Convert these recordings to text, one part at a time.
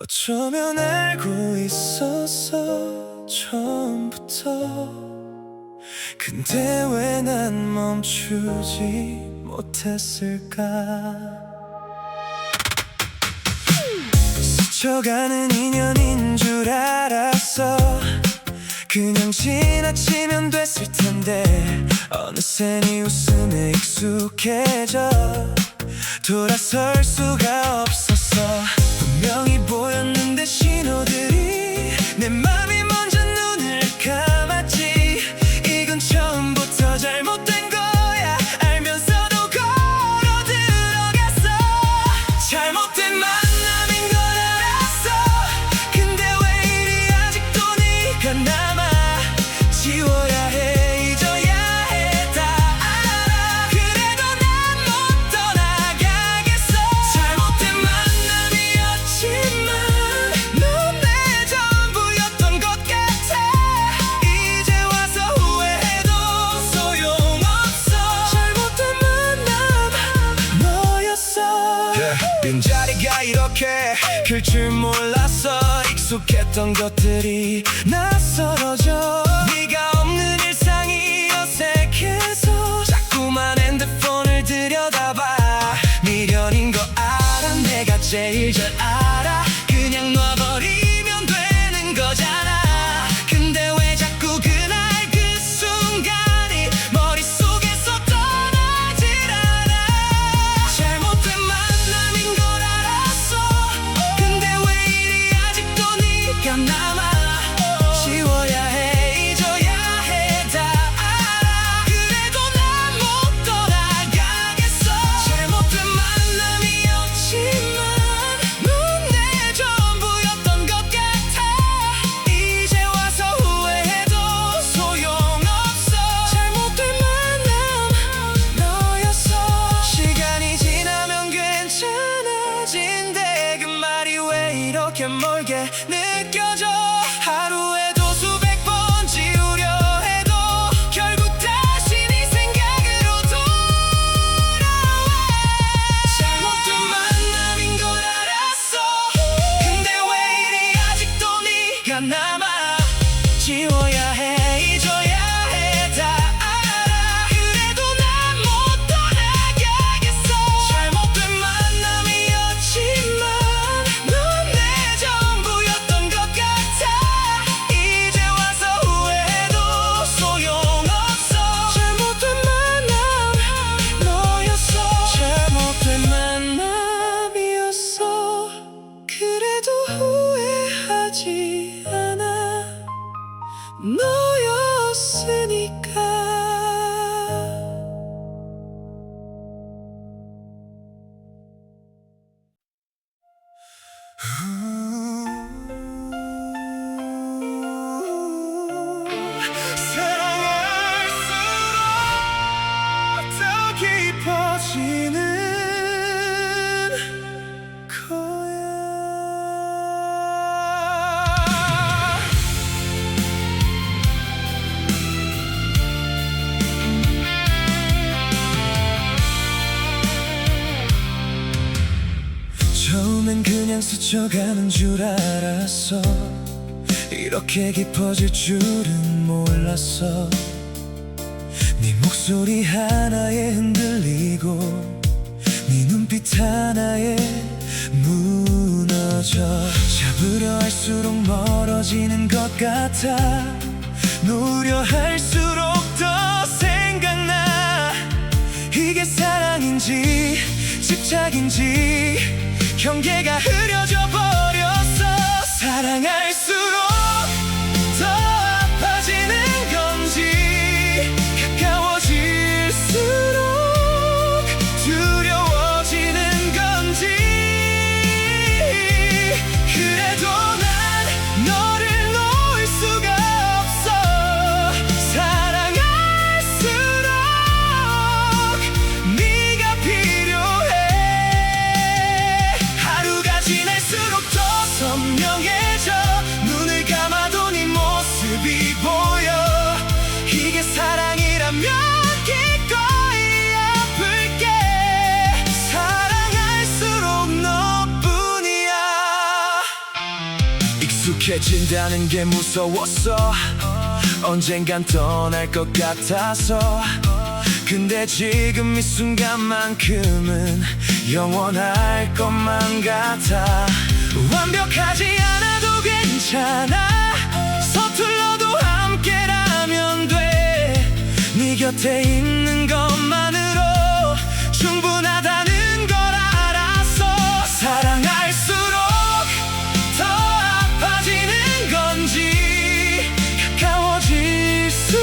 어쩌면 알고 있었어 처음부터. 근데 왜 난 멈추지 못했을까. 스쳐가는 인연인 줄 알았어. 그냥 지나치면 됐을 텐데 어느새 네 웃음에 익숙해져 돌아설 수가 없었어. 분명히 보였는데 신호들이 내 맘이 먼저 눈을 감았지. 이건 처음부터 잘못된 거야 알면서도 걸어 들어갔어. 잘못된 만남인 걸 알았어. 근데 왜 이리 아직도 네가 남아. 지워야 해 잊어야 해 다 알아. 그래도 난 못 떠나가겠어. 잘못된 만남이었지만 넌 내 전부였던 것 같아. 이제 와서 후회해도 소용없어. 잘못된 만남 너였어. 빈자리가 이렇게 클 줄 몰랐어. 익숙했던 것들이 낯설어져. 네가 없는 일상이 어색해서 자꾸만 핸드폰을 들여다봐. 미련인 거 알아. 내가 제일 잘 알아. 그냥 놔버리면 되는 거잖아. 근데 왜 자꾸 그날 그 순간이 머릿속에서 떠나질 않아. 잘못된 만남인 걸 알았어. 근데 왜 이리 아직도 네가 남아. 지워야 해 잊어야 해 다 알아. 그래도 난 못 떠나가겠어. 잘못된 만남이었지만 넌 내 전부였던 것 같아. 이제 와서 후회해도 소용없어. 잘못된 만남 너였어. 시간이 지나면 괜찮아진대. 그 말이 왜 이렇게 멀게 느껴져. 하루에도 수백 번 지우려 해도 결국 다시 네 생각으로 돌아와. 잘못된 만남인 걸 알았어. 근데 왜 이리 아직도 네가 남아. 지워야 해 잊어야 해 다 알아. 그래도 난 못 떠나가겠어. 잘못된 만남이었지만 넌 내 전부였던 것 같아. 이제 와서 후회해도 소용없어. 잘못된 만남 너였어. 잘못된 만남이었어. 그래도 후회하지 않아. 너였으니까. 사랑할수록 더 깊어지는 거야. 처음엔 그냥 스쳐가는 줄 알았어. 이렇게 깊어질 줄은 몰랐어. 네 목소리 하나에 흔들리고 네 눈빛 하나에 무너져. 잡으려 할수록 멀어지는 것 같아. 놓으려 할수록 더 생각나. 이게 사랑인지 집착인지 경계가 흐려져 버렸어. 사랑할수록 더 아파지는 건지 가까워질수록 두려워지는 건지. 그래도 난 너를 놓을 수가 없어. 사랑할수록 네가 필요해. 하루가 지나 익숙해진다는 게 무서웠어. 언젠간 떠날 것 같아서. 근데 지금 이 순간만큼은 영원할 것만 같아. 완벽하지 않아도 괜찮아. 서툴러도 함께라면 돼. 네 곁에 있는 것만으로 충분하다는 걸 알았어. 사랑할수록 더 아파지는 건지, 가까워질수록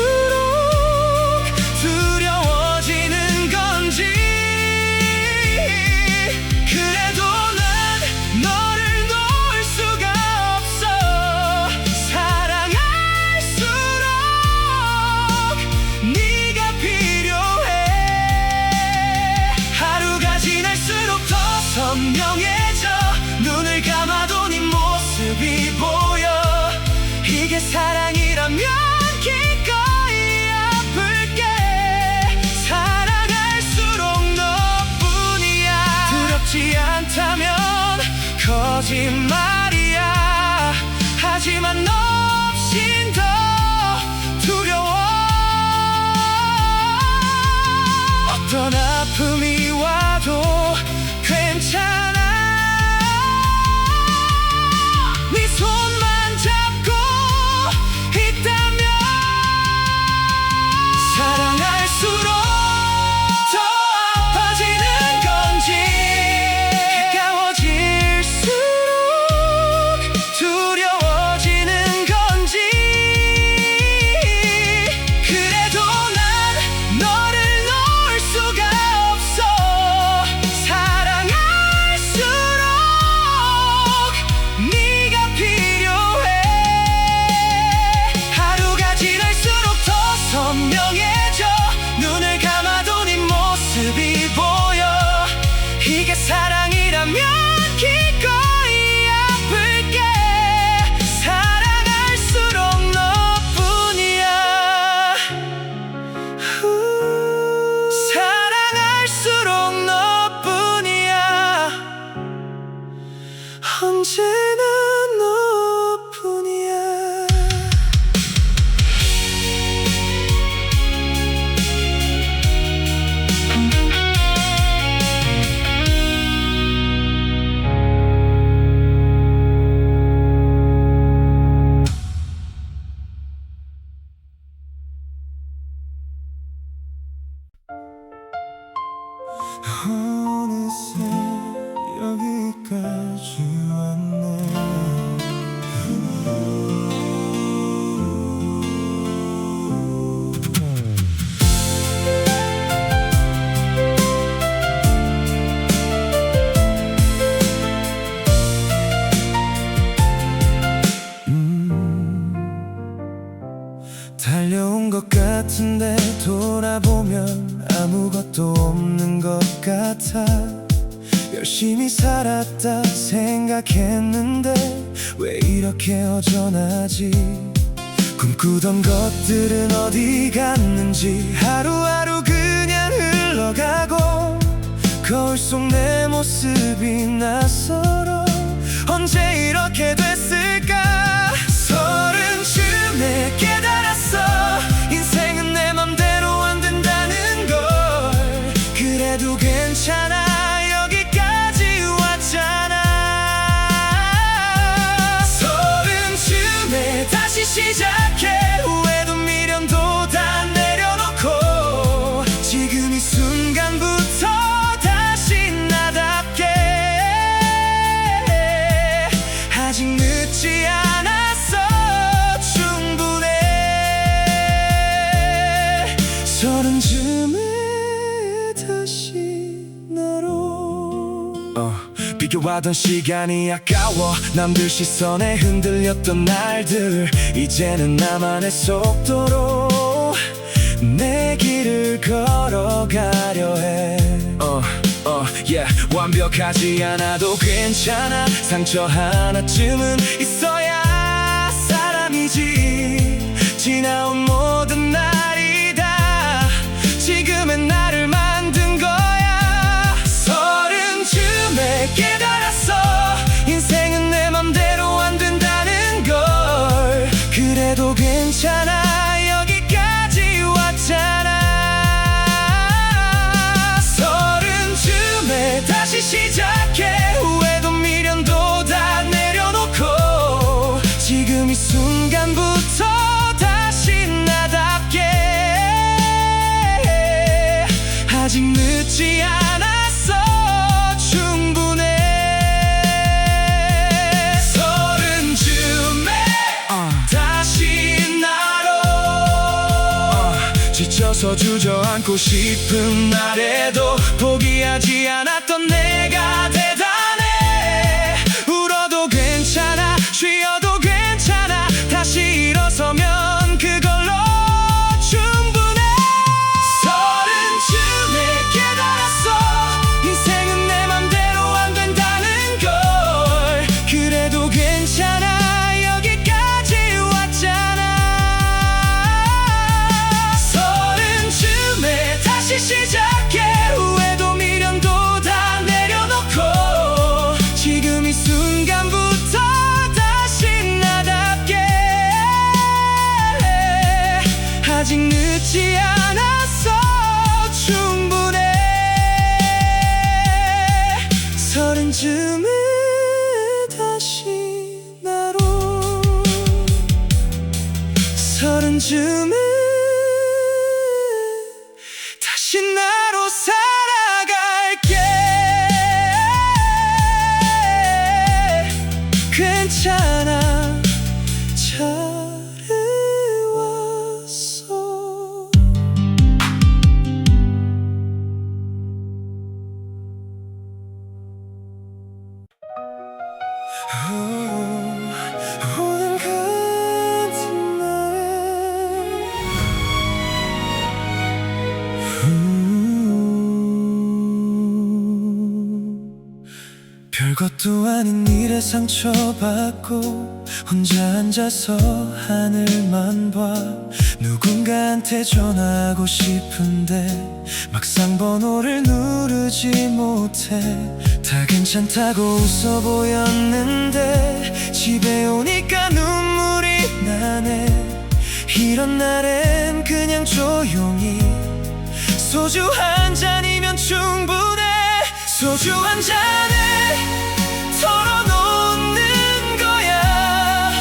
두려워지는 건지. 그래도 난 너를 놓을 수가 없어. 사랑할수록 네가 필요해. 하루가 지날수록 더 선명해져. 눈을 감아도 네 모습이 보여. 이게 사랑이라면 기꺼이 아플게. 사랑할수록 너뿐이야. 두렵지 않다면 거짓말이야. 하지만 너 없인 더 두려워. 어떤 아픔이 와도 괜찮아. 네 손만 잡고 있다면. 사랑할수록 더 아파지는 건지, 가까워질수록 두려워지는 건지. 그래도 난 너를 놓을 수가 없어. 사랑할수록 네가 필요해. 하루가 지날수록 더 선명해져. 눈을 감아도 네 모습이 보여. 이게 사랑이라면 기꺼이 아플게. 사랑할수록 너뿐이야. 사랑할수록 너뿐이야. 언제나 너뿐이야. 어느새 여기까지 왔네. 달려온 것 같은데 돌아보면 아무것도 없는 것 같아. 열심히 살았다 생각했는데 왜 이렇게 허전하지. 꿈꾸던 것들은 어디 갔는지. 하루하루 그냥 흘러가고 거울 속 내 모습이 낯설어. 언제 이렇게 됐을까. 서른쯤에 깨달았어. 인생은 내 맘대로 안 된다는 걸. 그래도 괜찮아. 여기까지 왔잖아. 서른쯤에 다시 시작해. 후회도 미련도 다 내려놓고 지금 이 순간부터 다시 나답게. 아직 늦지 않았어. 충분해. 서른쯤에 다시 너로. 비교하던 시간이 아까워. 남들 시선에 흔들렸던 날들. 이제는 나만의 속도로 내 길을 걸어가려 해. 완벽하지 않아도 괜찮아. 상처 하나쯤은 있어야 사람이지. 지나온 모든 날이 다 지금의 나를 만든 거야. 서른쯤에 깨달았어. 인생은 내 맘대로 안 된다는 서서 주저앉고 싶은 날에도 포기하지 않았던 내가 대단해. 울어도 괜찮아, 쉬어도 괜찮아, 다시 일어서면 그걸로 충분해. 서른쯤에 깨달았어, 인생은 내 맘대로 안 된다는 걸. 그래도 괜찮아, 여기까지 왔잖아. 서른쯤에 다시 시작해, 후회도 미련도 다 내려놓고 지금 이 순간부터 다시 나답게. 아직 늦지 않았어, 충분해. 서른쯤에 다시 나로, 서른쯤에 다시 나로 살아갈게. 괜찮아, 잘해왔어. 오늘 같은 날에 별것도 아닌 일에 상처받고 혼자 앉아서 하늘만 봐. 누군가한테 전화하고 싶은데 막상 번호를 누르지 못해. 다 괜찮다고 웃어 보였는데 집에 오니까 눈물이 나네. 이런 날엔 그냥 조용히 소주 한 잔이면 충분해. 소주 한 잔에 털어놓는 거야.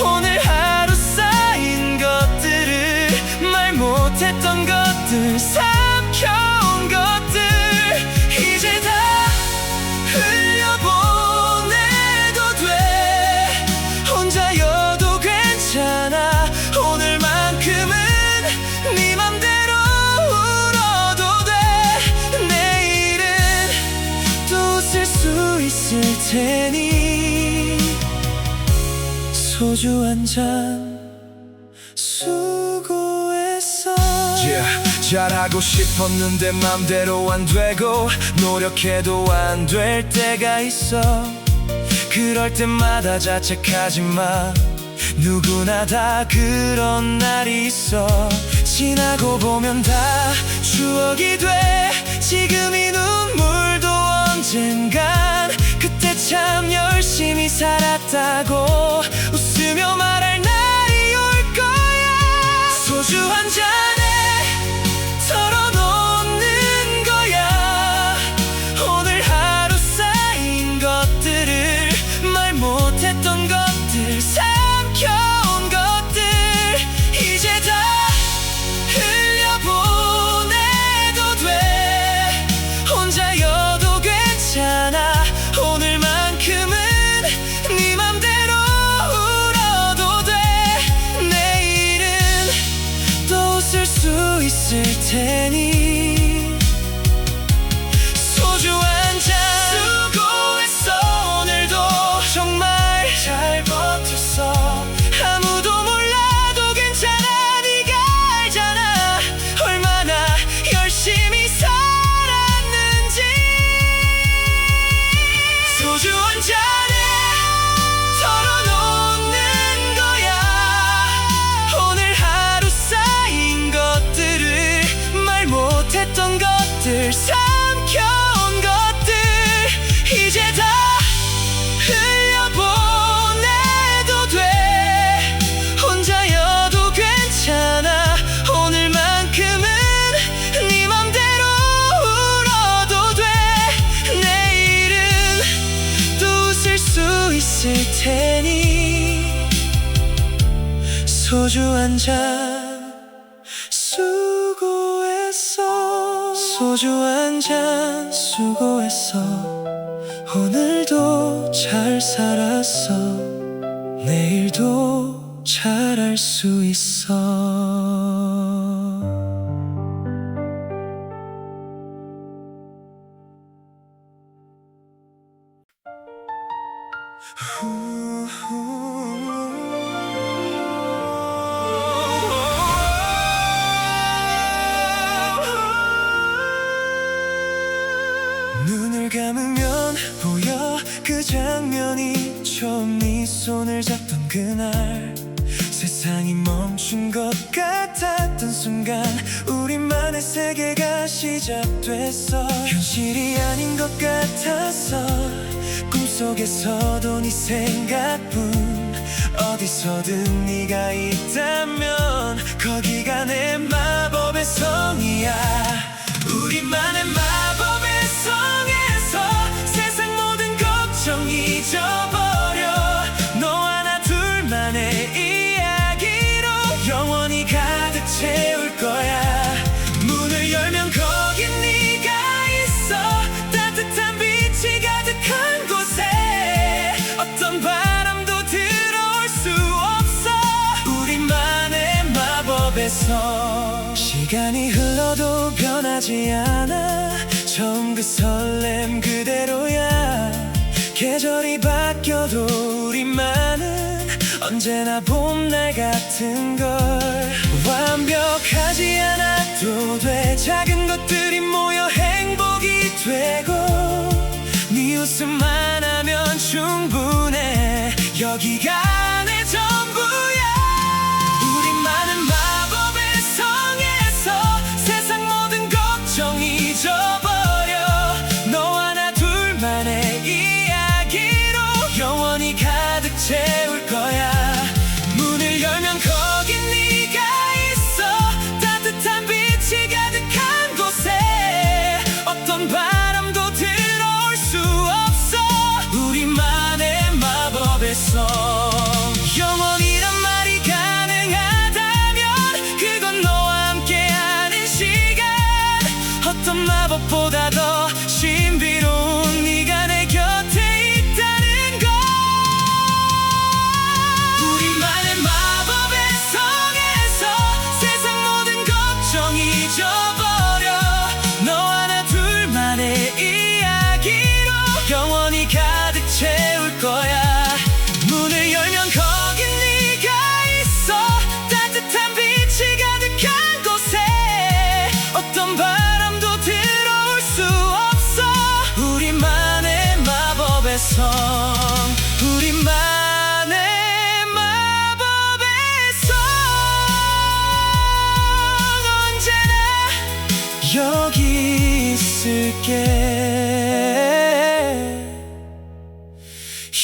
오늘 하루 쌓인 것들을, 말 못했던 것들, 삼켜온 것들 이제 다 흘려보내도 돼. 혼자여도 괜찮아, 오늘만큼은 네 맘대로 울어도 돼. 내일은 또 웃을 수 있을 테니 소주 한 잔 수고했어. 잘하고 싶었는데 맘대로 안 되고 노력해도 안 될 때가 있어. 그럴 때마다 자책하지 마, 누구나 다 그런 날이 있어. 지나고 보면 다 추억이 돼. 지금 이 눈물도 언젠간 그때 참 열심히 살았다고 웃으며 말할 날이 올 거야. 소주 한 잔에 털어놓는 거야. 오늘 하루 쌓인 것들을, 말 못했던 것들, 삼켜온 것들 이제 다 흘려보내도 돼. 혼자여도 괜찮아, 오늘만큼은 네 맘대로 울어도 돼. 내일은 또 웃을 수 있을 테니 소주 한 잔 수고했어. 오늘도 정말 잘 버텼어. 아무도 몰라도 괜찮아, 네가 알잖아 얼마나 열심히 살았는지. 소주 한 잔에 털어놓는 거야. 오늘 하루 쌓인 것들을, 말 못했던 것들, 삼켜온 것들 이제 다 흘려보내도 돼. 혼자여도 괜찮아, 오늘만큼은 네 맘대로 울어도 돼. 내일은 또 웃을 수 있을 테니 소주 한 잔 수고했어. 소주 한 잔 수고했어. 오늘도 잘 살았어. 내일도 잘할 수 있어. 눈을 감으면 보여 그 장면이 처음 네 손을 잡던 그날 세상이 멈춘 것 같았던 순간 우리만의 세계가 시작됐어 현실이 아닌 것 같아서 꿈속에서도 네 생각뿐 어디서든 네가 있다면 거기가 내 마법의 성이야 우리만의 마법의 성에서 세상 모든 걱정 잊어버려 너와 나 둘만의 이야기로 영원히 가득 채울 거야 문을 열면 거긴 네가 있어 따뜻한 빛이 가득한 곳에 어떤 바람도 들어올 수 없어 우리만의 마법에서 시간이 흘러도 변하지 않아 처음 그 설렘 그대로야 계절이 바뀌어도 우리만은 언제나 봄날 같은 걸 완벽하지 않아도 돼 작은 것들이 모여 행복이 되고 네 웃음만 하면 충분해 여기가 내 전부야 우리만은 마법의 성에서 세상 모든 걱정 잊어버려 너와 나 둘만의 이야기로 영원히 가득 채울 거야 문을 열면 거긴 네가 있어 따뜻한 빛이 가득한 곳에 어떤 바람도 들어올 수 없어 우리만의 마법의 성 영원이란 말이 가능하다면 그건 너와 함께하는 시간 어떤 마법보다 더 신비로운 네가 내 곁에 있다는 걸 우리만의 마법의 성에서 세상 모든 걱정 잊어버려 너와 나 둘만의 이야기로 영원히 가득 채울 거야 문을 열면 거긴 네가 있어 따뜻한 빛이 가득한 곳에 어떤 바람도 들어올 수 없어 우리만의 마법의 성 우리만의 마법의 성 언제나 여기 있을게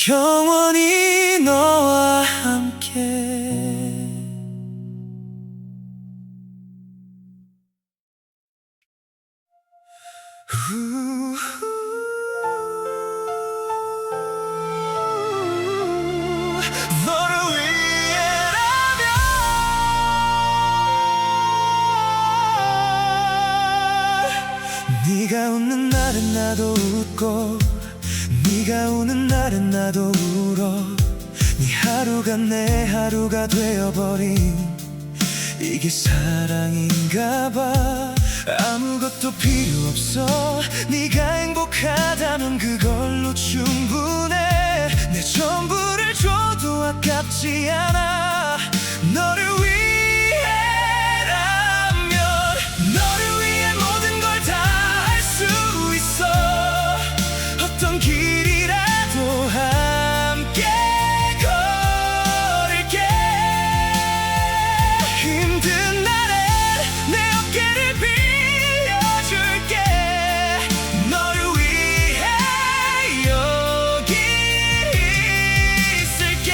영원히 너와 함께 너를 위해라면 네가 웃는 날은 나도 웃고 네가 우는 날은 나도 울어 네 하루가 내 하루가 되어버린 이게 사랑인가 봐 아무것도 필요 없어 네가 행복하다면 그걸로 충분해 내 전부를 줘도 아깝지 않아 너를 위해라면 너를 위해 모든 걸 다 할 수 있어 어떤 길이라도 함께 걸을게 힘든 날엔 내 어깨를 빌려줄게 너를 위해 여기 있을게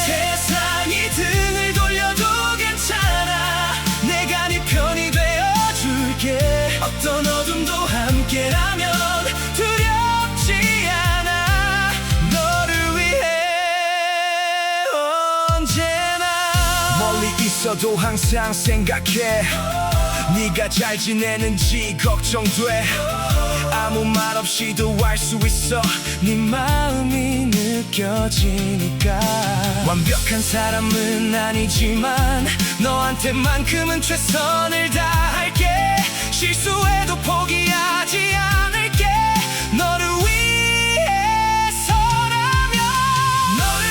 세상이 등을 돌려도 괜찮아 내가 네 편이 되어줄게 어떤 어둠도 함께라면 두렵지 않아 너를 위해 언제나 멀리 있어도 항상 생각해 네가 잘 지내는지 걱정돼 아무 말 없이도 알 수 있어 네 마음이 느껴지니까 완벽한 사람은 아니지만 너한테만큼은 최선을 다할게 실수해도 포기하지 않을게 너를 위해서라면 너를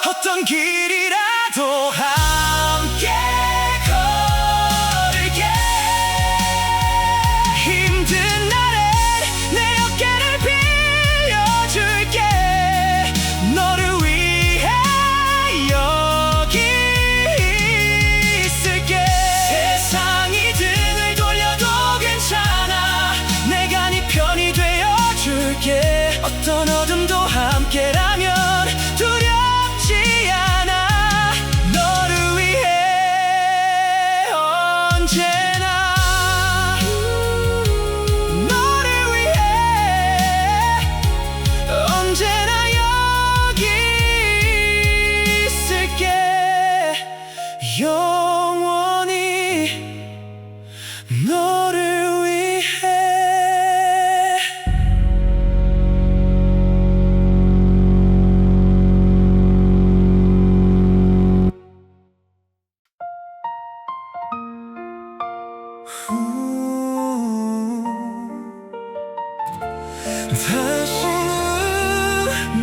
어떤 길이라도 함께 걸을게. 힘든 날엔 내 어깨를 빌려줄게. 너를 위해 여기 있을게. 세상이 등을 돌려도 괜찮아. 내가 네 편이 되어줄게. 어떤 어둠도 함께라면 두렵지 않아. 너를 위해 언제나, 너를 위해 언제나 여기 있을게. 영원히 너를 위해. 다시는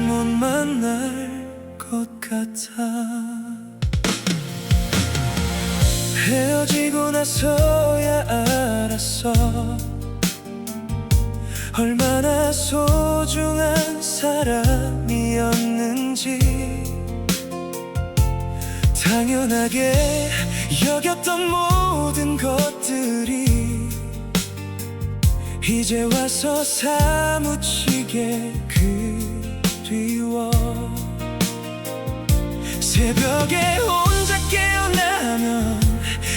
못 만날 것 같아. 헤어지고 나서야 알았어. 얼마나 소중한 사람이었는지. 당연하게 여겼던 모든 것들이 이제 와서 사무치게 그리워. 새벽에 혼자 깨어나면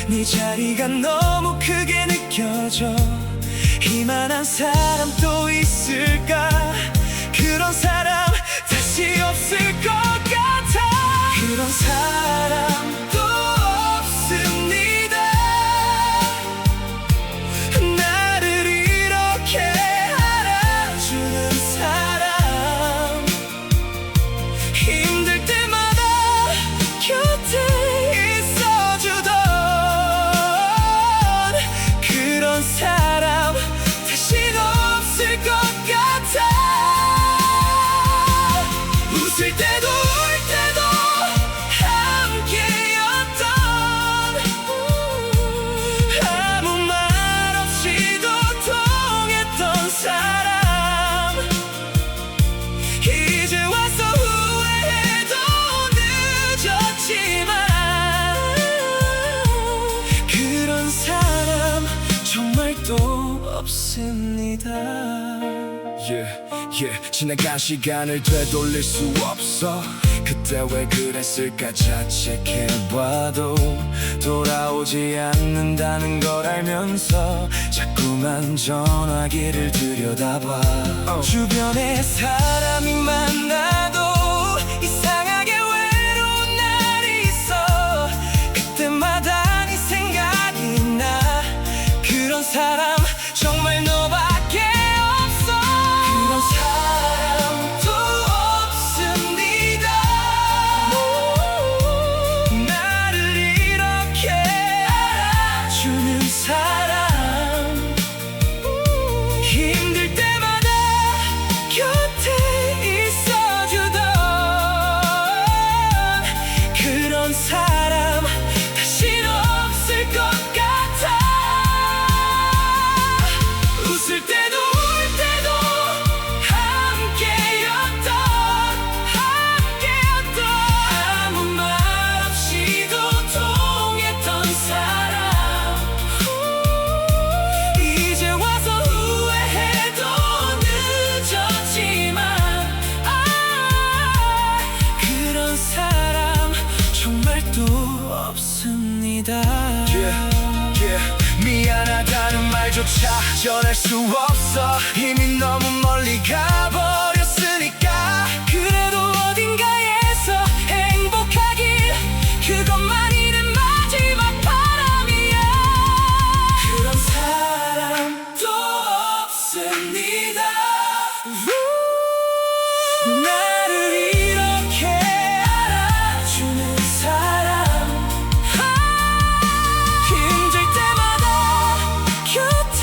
네 자리가 너무 크게 느껴져. 이만한 사람 또 있을까? 그런 사람 다시 없을 것 같아. 그런 사람도 없습니다. 나를 이렇게 알아주는 사람. 힘들 때마다 곁에 있어주던 그런 사람 다신 없을 것 같아. 웃을 때도 울 때도 함께였던, 아무 말 없이도 통했던 사람. 이제 와서 후회해도 늦었지만 그런 사람 정말 또 없습니다. 지나간 시간을 되돌릴 수 없어. 그때 왜 그랬을까 자책해봐도 돌아오지 않는다는 걸 알면서 자꾸만 전화기를 들여다봐. 주변에 사람이 많아도 이상하게 외로운 날이 있어. 그때마다 네 생각이 나. 그런 사람 정말 너밖에 없어. 그런 사람도 없습니다. 나를 이렇게 알아주는 사람. 힘들 때마다 곁에 있어주던 그런 사람 다신 없을 것 같아. 웃을 때도 울 때도 함께였던 아무 말 없이도 통했던 사람. 이제 와서 후회해도 늦었지만 그런 사람 정말 또 없습니다. 미안하다는 말조차 전할 수 없어. 이미 너무 멀리 가버렸으니까. 그래도 어딘가에서 행복하길, 그것만이 내 마지막 바람이야. 그런 사람도 없습니다. 나를 이렇게 알아주는 사람. 힘들 때마다 곁에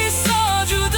있어주던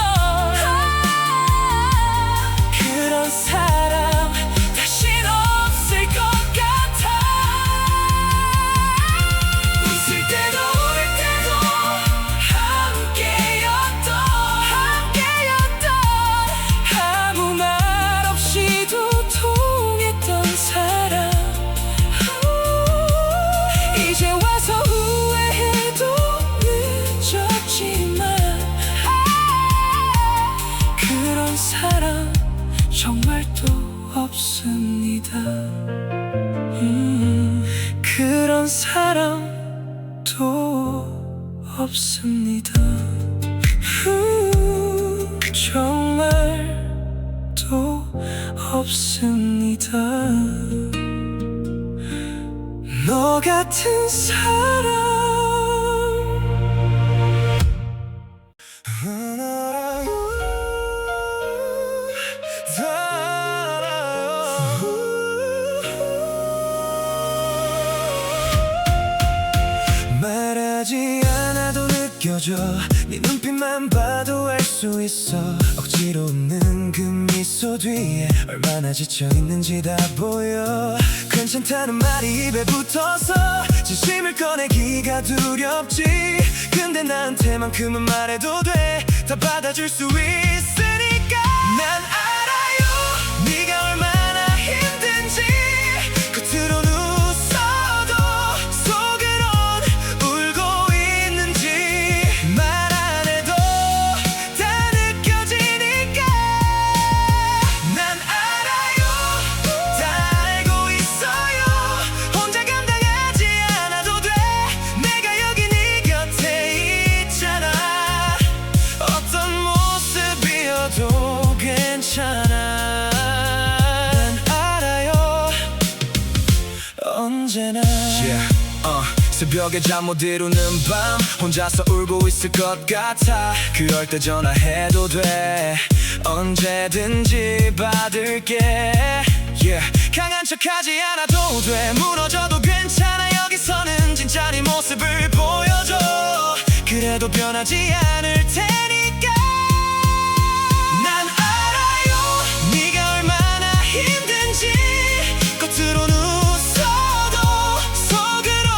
그런 사람도 없습니다. 정말 또 없습니다. 너 같은 사람 말하지 않아도 느껴져. 네 눈빛만 봐도 알 수 있어. 억지로 웃는 그 미소 뒤에 얼마나 지쳐있는지 다 보여. 괜찮다는 말이 입에 붙어서 진심을 꺼내기가 두렵지. 근데 나한테만큼은 말해도 돼. 다 받아줄 수 있으니까. 난 알아요 네가 얼마나 힘든지. 겉으로는 웃어도 속으론 울고 있는지. 말 안 해도 다 느껴지니까. 난 알아요 다 알고 있어요. 혼자 감당하지 않아도 돼. 내가 여기 네 곁에 있잖아. 어떤 모습이어도 괜찮아. 난 알아요 언제나. 새벽에 잠 못 이루는 밤 혼자서 울고 있을 것 같아. 그럴 때 전화해도 돼. 언제든지 받을게. 강한 척하지 않아도 돼. 무너져도 괜찮아. 여기서는 진짜 네 모습을 보여줘. 그래도 변하지 않을 테니까. 난 알아요 네가 얼마나 힘든지. 겉으로는 웃어도 속으론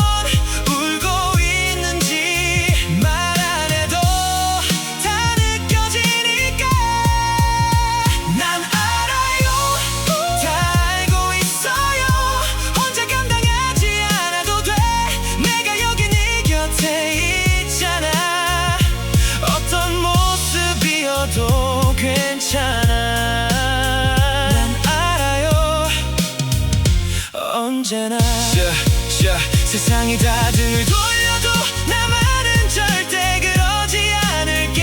울고 있는지. 말 안 해도 다 느껴지니까. 난 알아요 다 알고 있어요. 혼자 감당하지 않아도 돼. 내가 여기 네 곁에 있잖아. 어떤 모습이어도 괜찮아. 난 알아요 언제나. 세상이 다들 돌려도 나만은 절대 그러지 않을게.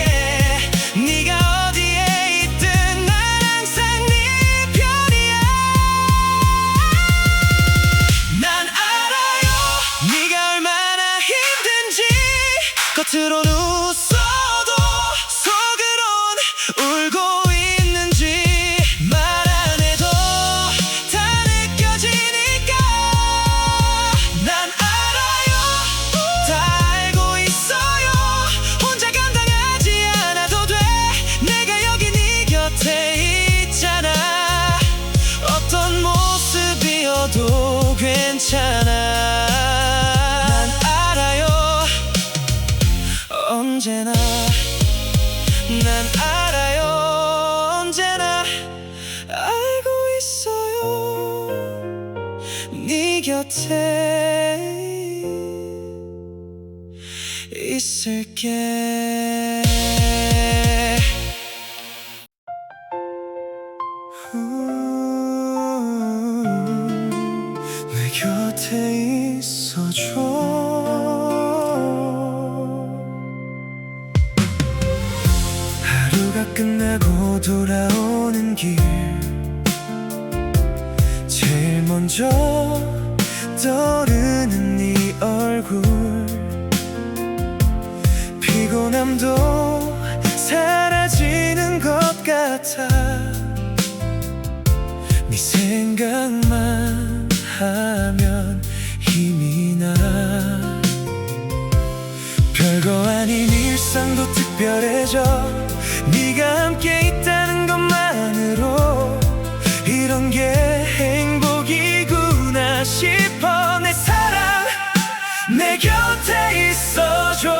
네가 어디에 있든 난 항상 네 편이야. 난 알아요 네가 얼마나 힘든지. 겉으로는 웃어도 속으론 울고 있는지. 말 안 해도 다 느껴지니까. 난 알아요 다 알고 있어요. 혼자 감당하지 않아도 돼. 내가 여기 네 곁에 있잖아. 어떤 모습이어도 괜찮아. 난 알아요 언제나. 난 알아요 언제나. 알고 있어요 네 곁에 있을게. 내 곁에 있어줘. 하루가 끝나고 돌아오는 길 제일 먼저 떠오르는 네 얼굴. 피곤함도 사라지는 것 같아. 네 생각만 하면 힘이 나. 별거 아닌 일상도 특별해져. 네가 함께 있다는 것만으로 이런 게 행복이구나 싶어. 내 사랑 내 곁에 있어줘.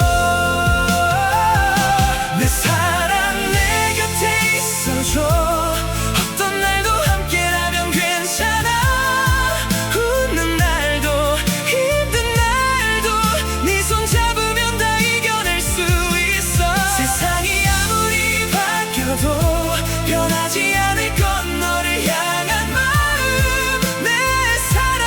내 사랑 내 곁에 있어줘. 어떤 날도 함께라면 괜찮아. 웃는 날도 힘든 날도 네 손 잡으면 다 이겨낼 수 있어. 세상이 아무리 바뀌어도 변하지 않을 건 너를 향한 마음. 내 사랑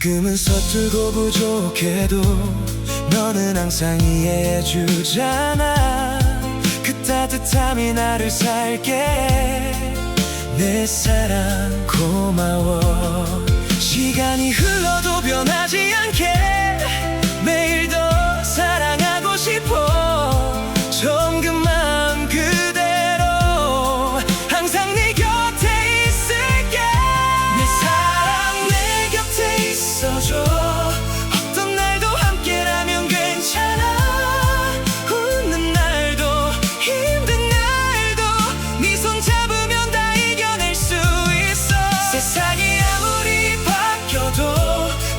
가끔은 서툴고 부족해도 너는 항상 이해해주잖아. 그 따뜻함이 나를 살게. 내 사랑 고마워. 시간이 흘러도 변하지 않게 매일 더 사랑하고 싶어. 처음 그 마음 그대로 항상 네 곁에 있을게. 내 사랑 내 곁에 있어줘. 어떤 날도 함께라면 괜찮아. 웃는 날도 힘든 날도 네 손 잡으면 다 이겨낼 수 있어. 세상이 아무리 바뀌어도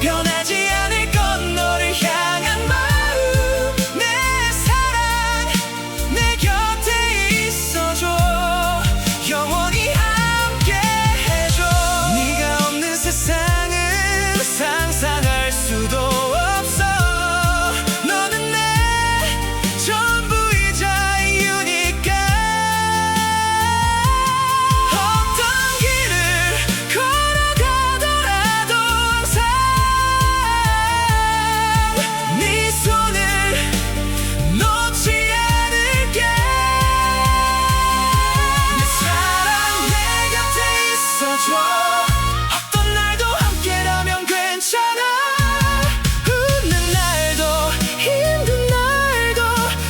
변하지 않을 건 너를 향한 마음. 내 사랑 내 곁에 있어줘. 영원히 함께 해줘. 네가 없는 세상은 상상할 수도 없어. 너는 내 전부이자 이유니까. 어떤 길을 걸어가더라도 항상 네 손을 놓지 않을게. 내 사랑 내 곁에 있어줘. 어떤 날도 함께라면 괜찮아. 웃는 날도 힘든 날도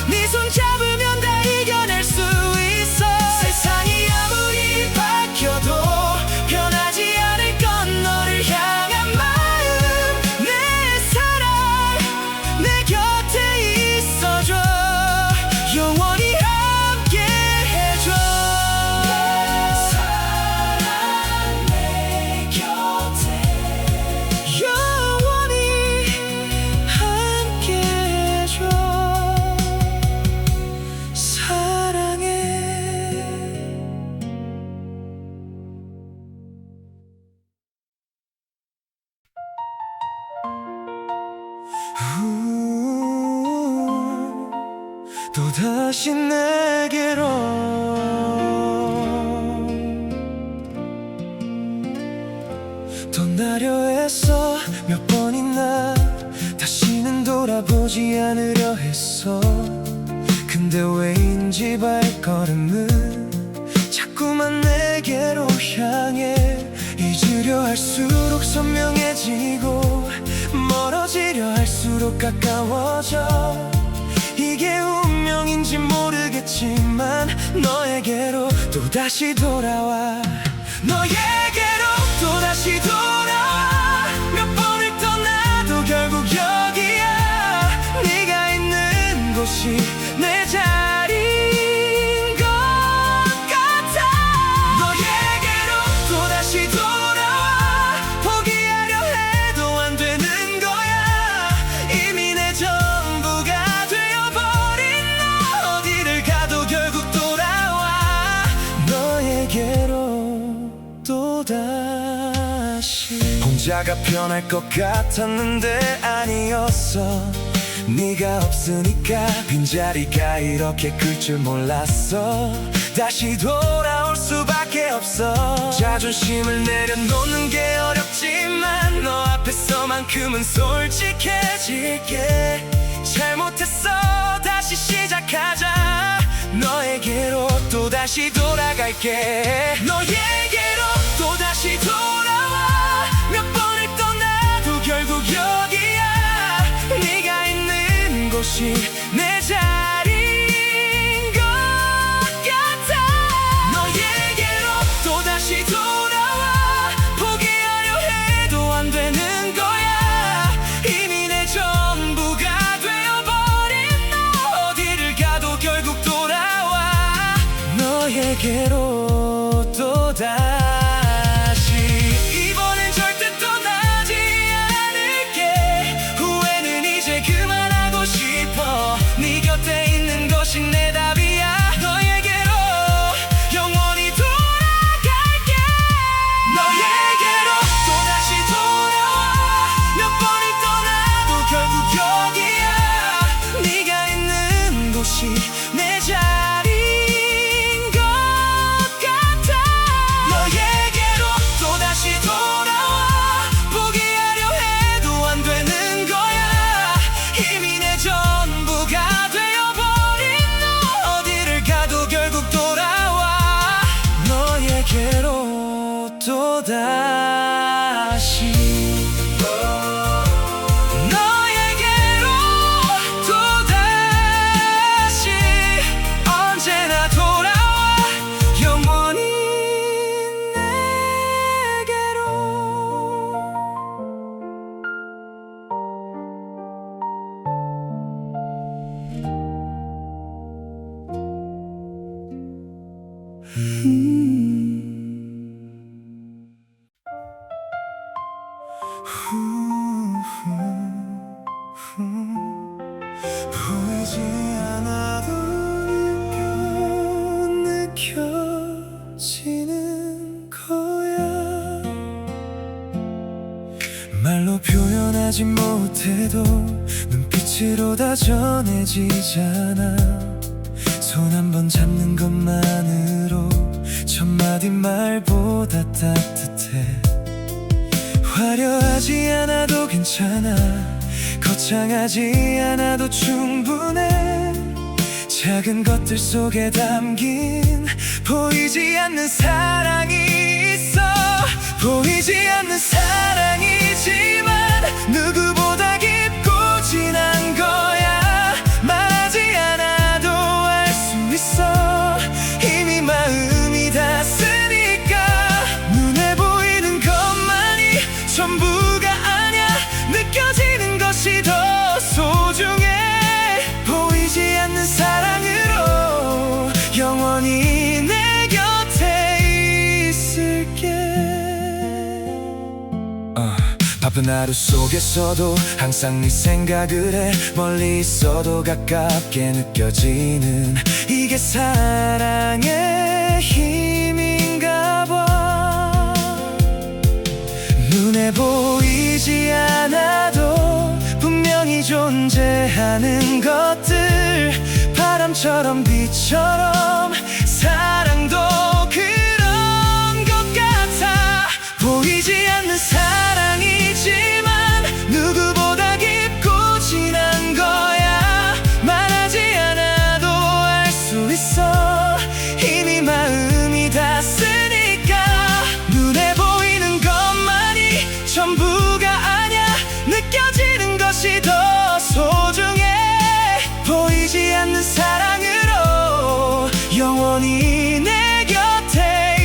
네 손 잡으면 다 이겨낼 수 있어. 세상이 아무리 바뀌어도 변하지 않을 건 너를 향한 마음. 내 사랑 내 곁에 있어줘. 영원히 함께 해줘. 내 사랑 내 곁에 영원히 함께 해줘. 사랑해. 또다시 내게로 떠나려 했어. 몇 번이나 다시는 돌아보지 않으려 했어. 근데 왜인지 발걸음은 자꾸만 내게로 향해. 잊으려 할수록 선명해지고 멀어지려 할수록 가까워져. 이게 운명인지 모르겠지만 너에게로 또다시 돌아와. 너에게로 또다시 돌아와. 몇 번을 떠나도 결국 여기야. 네가 있는 곳이 내 자리인 것 같아. 너에게로 또다시 돌아와. 포기하려 해도 안 되는 거야. 이미 내 전부가 되어버린 너. 어디를 가도 결국 돌아와. 너에게로 또다시. 혼자가 편할 것 같았는데 아니었어. 네가 없으니까 빈자리가 이렇게 클 줄 몰랐어. 다시 돌아올 수밖에 없어. 자존심을 내려놓는 게 어렵지만 너 앞에서만큼은 솔직해질게. 잘못했어. 다시 시작하자. 너에게로 또다시 돌아갈게. 너에게로 또다시 돌아와. 몇 번을 떠나도 결국 여기야. 네가 있는 곳이 내 자리인 것 같아. 너에게로 또다시 돌아와. 포기하려 해도 안 되는 거야. 이미 내 전부가 되어버린 너. 어디를 가도 결국 돌아와. 너에게로 또다시. 이번엔 절대 떠나지 않을게. 후회는 이제 그만하고 싶어. 네 곁에 있는 것이 내 답이야. 너에게로 영원히 돌아갈게. 너에게로 또다시 돌아와. 몇 번을 떠나도 결국 여기야. 네가 있는 곳이 내 자리인 것 같아. 너에게로 또다시 돌아와. 포기하려 해 또다시 너에게로 또다시 언제나 돌아와 영원히 내게로. 보이지 않아도 느껴지는 거야. 말로 표현하지 못해도 눈빛으로 다 전해지잖아. 손 한 번 잡는 것만으로 천마디 말보다 따뜻해. 화려하지 않아도 괜찮아. 거창하지 않아도 충분해. 작은 것들 속에 담긴 보이지 않는 사랑이 있어. 보이지 않는 사랑이지만 누구보다 깊고 진한 거야. 말하지 않아도 알 수 있어. 이미 마음이 닿았으니까. 눈에 보이는 것만이 전부가 아냐. 느껴지는 것이 더 소중해. 보이지 않는 사랑으로 영원히 내 곁에 있을게. 바쁜 하루 속에서도 항상 네 생각을 해. 멀리 있어도 가깝게 느껴지는 이게 사랑의 힘인가 봐. 눈에 보이지 않아도 분명히 존재하는 것들. 바람처럼 빛처럼 사랑도 그런 것 같아. 보이지 않는 사랑이지만 누구보다 깊고 진한 거야. 말하지 않아도 알 수 있어. 이미 마음이 닿았으니까. 눈에 보이는 것만이 전부가 아냐. 느껴지는 것이 더 소중해. 보이지 않는 사랑으로 영원히 내 곁에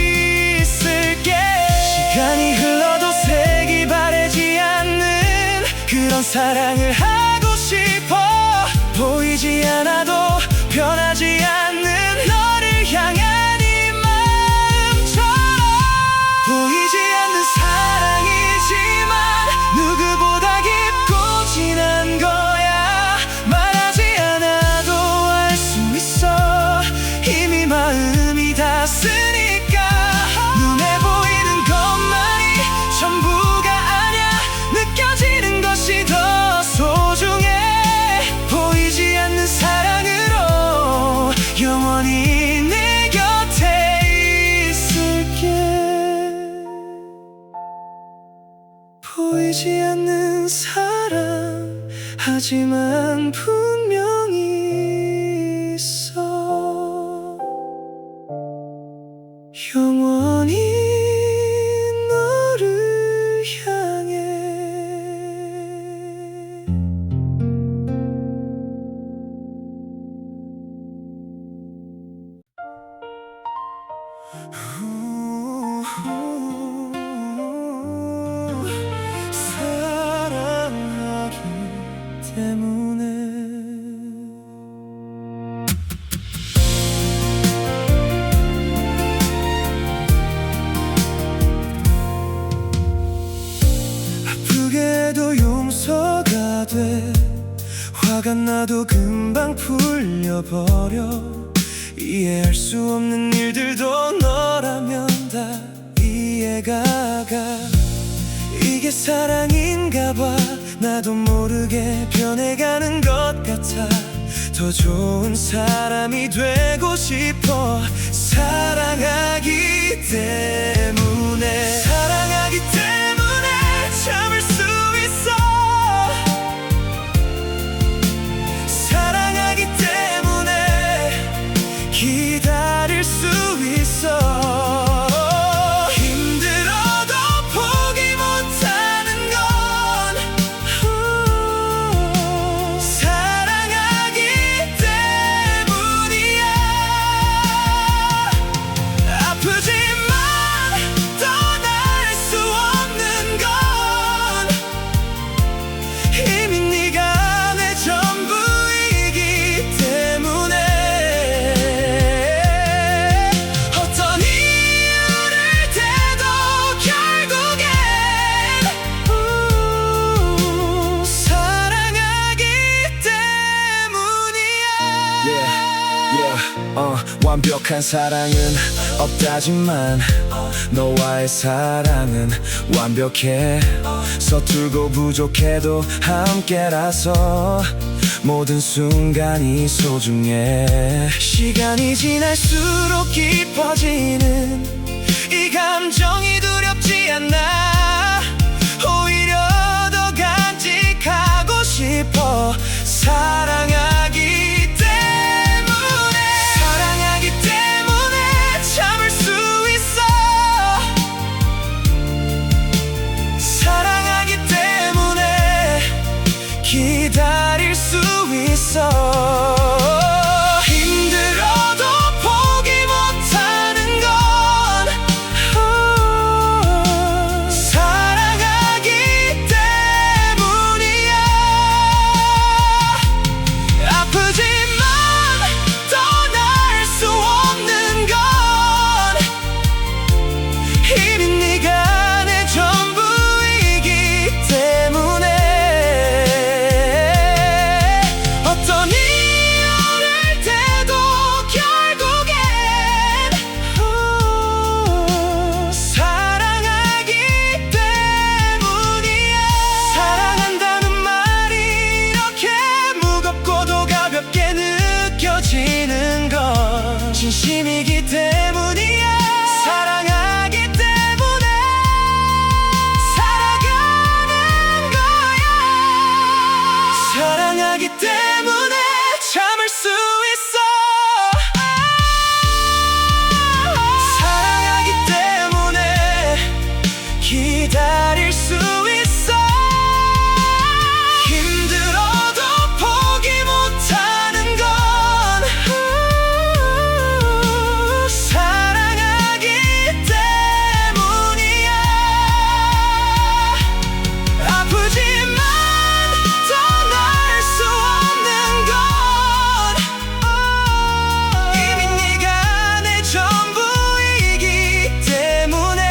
있을게. 시간이 흘러도 색이 바래지 않는 그런 사랑을 하고 싶어. 보이지 않아도 변하지 않는 너를 향한 이 마음처럼. 보이지 않는 사랑이지만 누구보다 깊고 진한 거야. 말하지 않아도 알 수 있어. 이미 마음이 닿았으니까. 눈에 보이는 것만이 전부가 아냐. 느껴지는 것이 더 소중해. 보이지 않는 사랑으로 영원히 내 곁에 있을게. 보이지 않는 사랑 하지만 분명히 있어. 영원히 너를 향해. 사랑하기 때문에. 아프게도 용서가 돼. 화가 나도 금방 풀려버려. 이해할 수 없는 일들도 너라면 다 이해가 가. 이게 사랑인가 봐. 나도 모르게 변해가는 것 같아. 더 좋은 사람이 되고 싶어. 사랑하기 때문에. 사랑하기 때문에 참을 수 있어. 사랑하기 때문에 기다릴 수 있어. 힘들어도 완벽한 사랑은 없다지만 너와의 사랑은 완벽해. 서툴고 부족해도 함께라서 모든 순간이 소중해. 시간이 지날수록 깊어지는 이 감정이 두렵지 않아. 오히려 더 간직하고 싶어. 사랑하기 때문에 참을 수 있어. 사랑하기 때문에 기다릴 수 있어. 힘들어도 포기 못하는 건 사랑하기 때문이야. 아프지만 떠날 수 없는 건 이미 네가 내 전부이기 때문에. 어떤 이유를 대도 결국엔 사랑하기 때문이야. 사랑한다는 말이 이렇게 무겁고도 가볍게 느껴지는 건 진심이기 때문이야. 사랑하기 때문에 살아가는 거야. 사랑하기 때문에 참을 수 있어. 사랑하기 때문에 기다릴 수 있어. 힘들어도 포기 못하는 건 사랑하기 때문이야. 아프지만 떠날 수 없는 건 이미 네가 내 전부이기 때문에.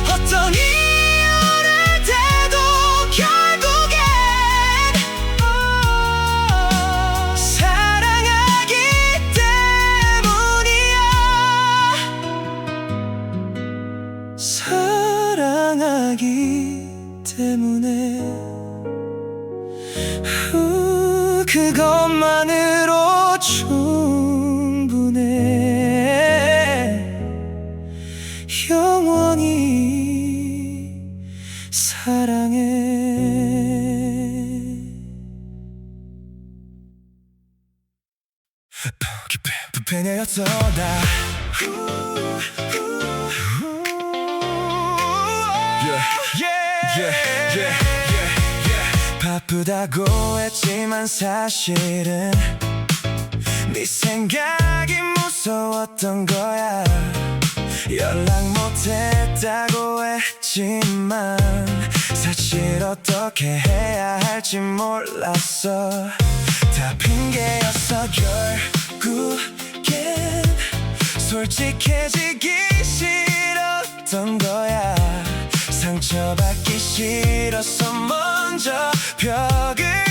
어떤 이유를 대도 결국엔 사랑하기 때문이야. 사랑하기 때문에 그것만으로 충분해. 영원히 사랑해. 불편해였어 나. 바쁘다고 했지만 사실은 네 생각이 무서웠던 거야. 연락 못했다고 했지만 사실 어떻게 해야 할지 몰랐어. 다 핑계였어. 결국엔 솔직해지기 싫었던 거야. 상처받기 싫어서 먼저 벽을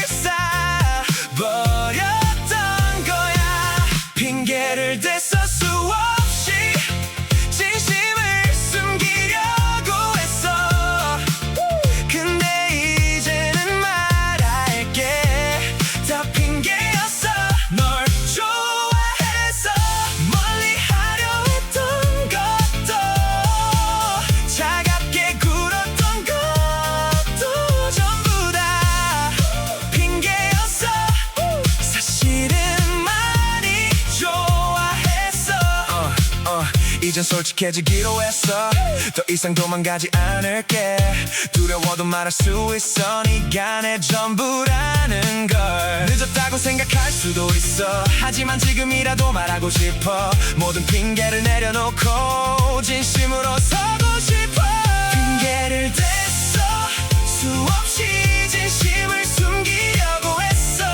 쌓아버렸던 거야. 핑계를 댔어. 수없이 진심을 숨기려고 했어. 근데 이제는 말할게. 다 핑계였어. 널 좋아해서 멀리 하려 했던 것도 차갑게 굴었던 것도 전부 다 핑계였어. 사실은 많이 좋아했어. 이젠 솔직해지기로 했어. 더 이상 도망가지 않을게. 두려워도 말할 수 있어. 네가 내 전부라는 걸. 늦었다고 생각할 수도 있어. 하지만 지금이라도 말하고 싶어. 모든 핑계를 내려놓고 진심으로 서고 싶어. 핑계를 댔어. 수없이 진심을 숨기려고 했어.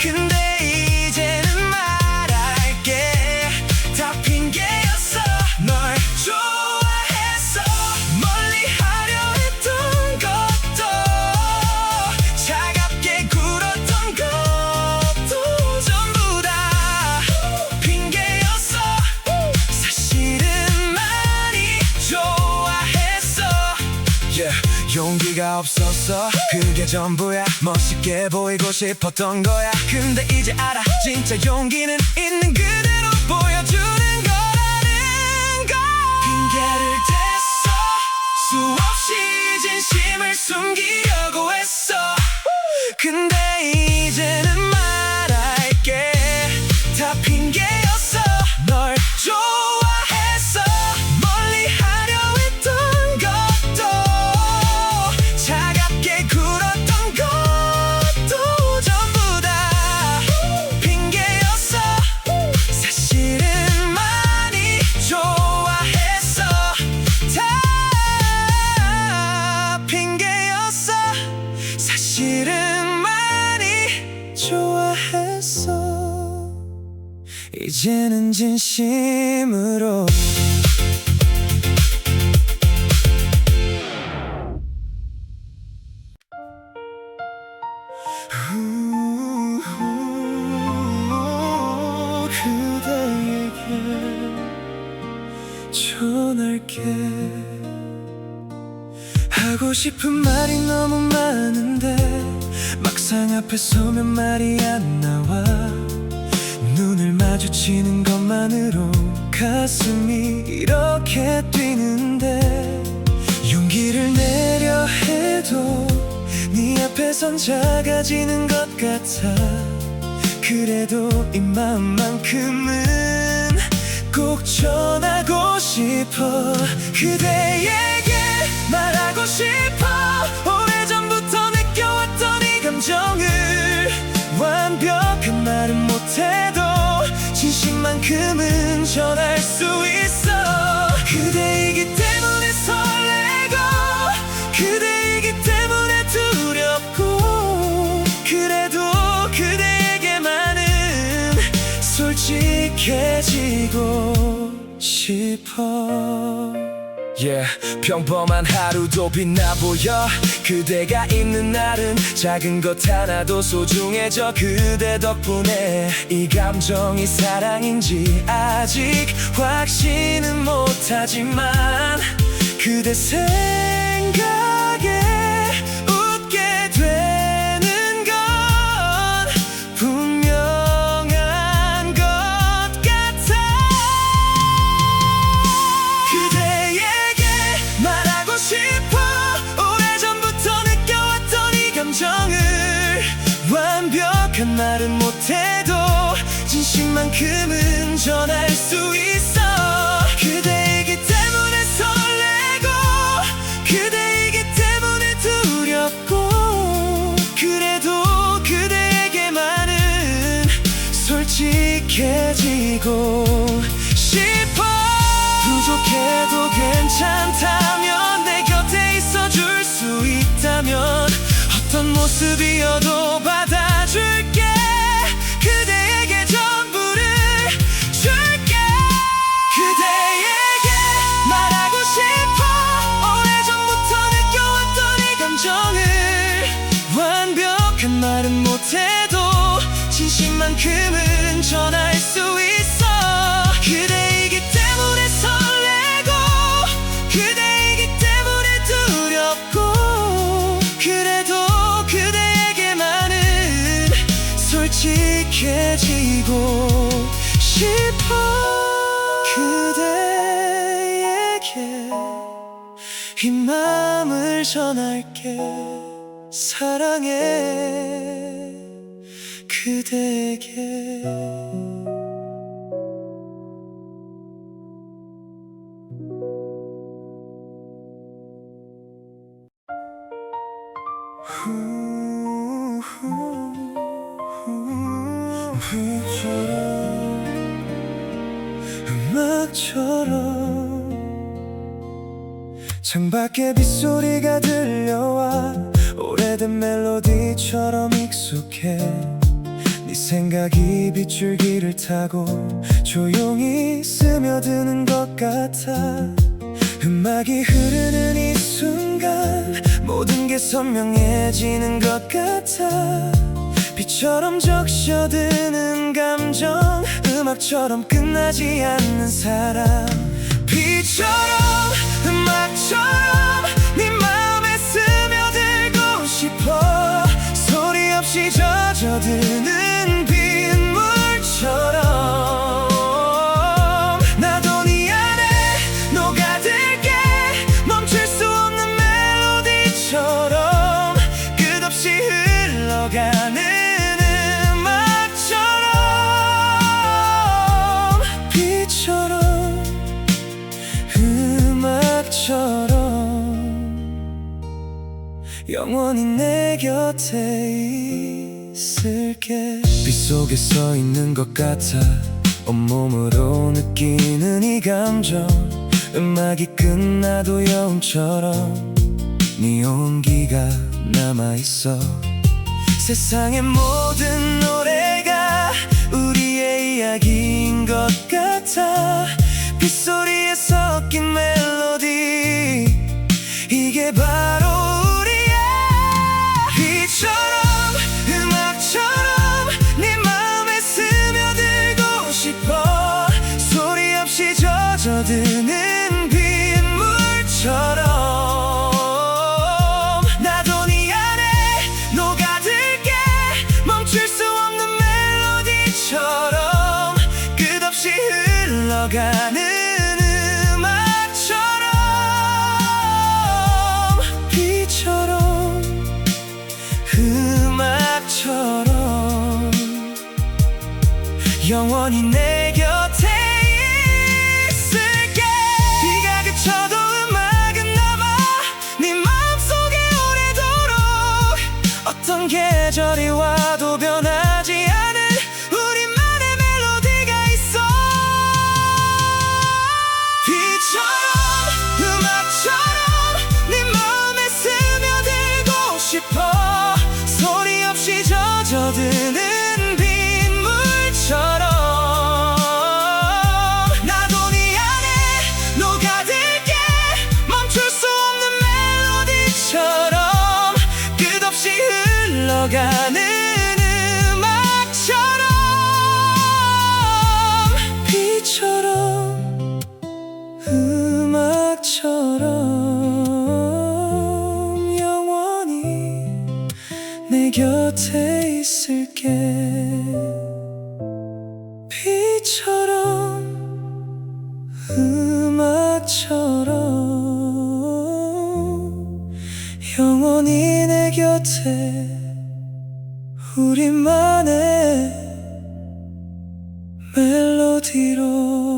근데 이제는 말할게. 다 핑계였어. 널 좋아해서 멀리 하려 했던 것도 차갑게 굴었던 것도 용기가 없었어. 그게 전부야. 멋있게 보이고 싶었던 거야. 근데 이제 알아, 진짜 용기는 있는 그대로 보여주는 거라는 걸. 핑계를 댔어. 수없이 진심을 숨기려고 했어. 근데 이제는 말할게, 다 핑계였어. 널 좋아했어. 멀리 하려 했던 것도, 차갑게 굴었던 것도 전부 다 핑계였어. 사실은 많이 좋아했어. 다 핑계였어. 사실은 많이 좋아했어. 이제는 진심으로. 그대에게 전할게. 하고 싶은 말이 너무 많은데 막상 앞에 서면 말이 안 나와. 눈을 마주치는 것만으로 가슴이 이렇게 뛰는데, 용기를 내려 해도 네 앞에선 작아지는 것 같아. 그래도 이 마음만큼은 꼭 전하고 싶어. 그대에게 말하고 싶어. 오래전부터 느껴왔던 이 감정을 완벽한 말은 못해도 진심만큼은 전할 수 있어. 그대이기 때문에 설레고, 그대이기 때문에 두렵고, 그래도 그대에게만은 솔직해지고 싶어. 평범한 하루도 빛나 보여. 그대가 있는 날은 작은 것 하나도 소중해져. 그대 덕분에 이 감정이 사랑인지 아직 확신은 못하지만, 그대 생각에 웃게 되는 건 분명한 것 같아. 그대에게 말하고 싶어. 오래전부터 느껴왔던 이 감정을 완벽한 말은 못해도 진심만큼은 전할 수 있어. 그대이기 때문에 설레고, 그대이기 때문에 두렵고, 그래도 그대에게만은 솔직해지고 싶어. 부족해도 괜찮다면, 내 곁에 있어줄 수 있다면, 어떤 모습이어도 받아줄게. 그대에게 전부를 줄게. 그대에게 말하고 싶어. 오래전부터 느껴왔던 이 감정을 완벽한 말은 못해도 진심만큼은 전할 수 있어. 그대이기 때문에 설레고, 그대이기 때문에 두렵고, 그래도 그대에게만은 솔직해지고 싶어. 그대에게 이 마음을 전할게. 사랑해. 그대에게. 음악처럼 창밖에 빗소리가 들려와. 오래된 멜로디처럼 익숙해. 네 생각이 빗줄기를 타고 조용히 스며드는 것 같아. 음악이 흐르는 이 순간 모든 게 선명해지는 것 같아. 비처럼 적셔드는 감정, 음악처럼 끝나지 않는 사랑. 비처럼 음악처럼 네 마음에 스며 영원히 내 곁에 있을게. 빗속에 서 있는 것 같아 온몸으로 느끼는 이 감정. 음악이 끝나도 여운처럼 네 온기가 남아있어. 세상의 모든 노래가 우리의 이야기인 것 같아. 빗소리에 섞인 멜로디, 이게 바로 우리야. 비처럼 음악처럼 네 마음에 스며들고 싶어. 소리 없이 젖어드는 빗물처럼 나도 네 안에 녹아들게. 멈출 수 없는 멜로디처럼 끝없이 흘러가는 영원히 내 곁에 있을게. 비가 그쳐도 음악은 남아 네 마음속에 오래도록. 어떤 계절이 와도 변하지 않은 우리만의 멜로디가 있어. 비처럼 음악처럼 네 마음에 스며들고 싶어. 소리 없이 젖어드는 나도 네 안에 녹아들게. 멈출 수 없는 멜로디처럼 끝없이 흘러가는 음악처럼. 비처럼 음악처럼 영원히 내 곁에 있을게. 비처럼 음악처럼 영원히 내 곁에 우리만의 멜로디로.